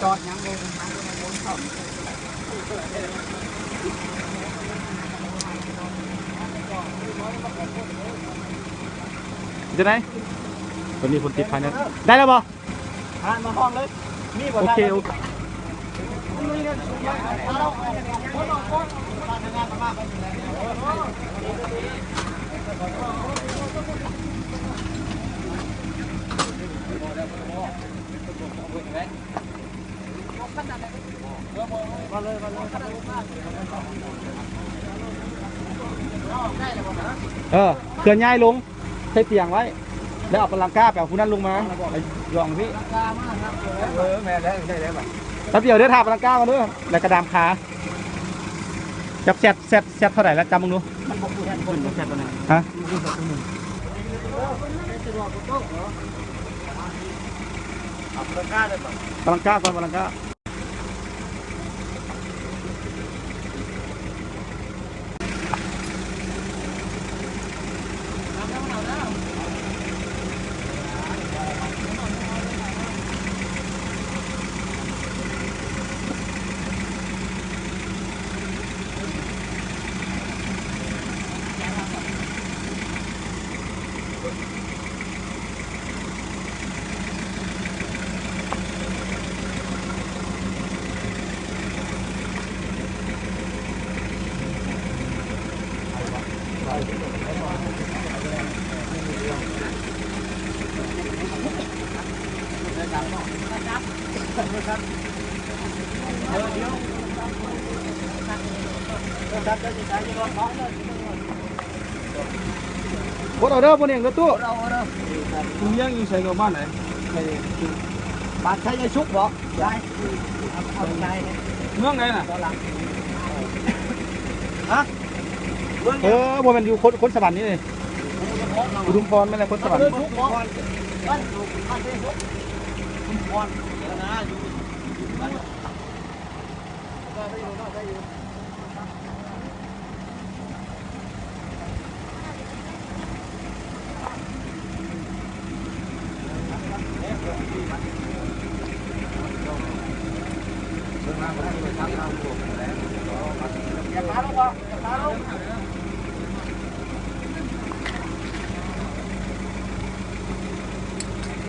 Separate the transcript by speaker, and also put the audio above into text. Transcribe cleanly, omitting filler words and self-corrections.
Speaker 1: จอดยังเลย
Speaker 2: จะไหนตอนนี้คนติดภายในได้แล้วบ่
Speaker 1: ผ่านมาห้องเลยมีบ่
Speaker 2: โอเคโอเคเคลื่อนย้ายลงใช้เตียงไว้แล้วเอาปลังก้าไปเอาผู้นั้นลงมาลองพี่
Speaker 1: แม่ได้ได้ป่ะ
Speaker 2: แป๊บเดียวเดี๋ยวถาปลังก้ามาด้วยแล้วกระดามขาจับเซตเท่าไหร่แล้วจำมึงดู
Speaker 1: มันบอกผู้แทนคนแทนตัวไหน
Speaker 2: ฮะ
Speaker 1: ปลังก้าเลยป่ะ
Speaker 2: ปลังก้าก่อนปลังก้าบดเอาเด้อบนเองรถตู้มึงยังอยู่ใส่กับบ้านไหน
Speaker 1: บ้านใช้ยาชุบบ่ได้
Speaker 2: เมืองไหนน่ะ
Speaker 1: ฮะ
Speaker 2: บนมันอยู่คนสวรรค์นี่เลยอุดมพรไม่ใช่คนสวรรค์
Speaker 1: อย่าพาลงวะอย่าพาลง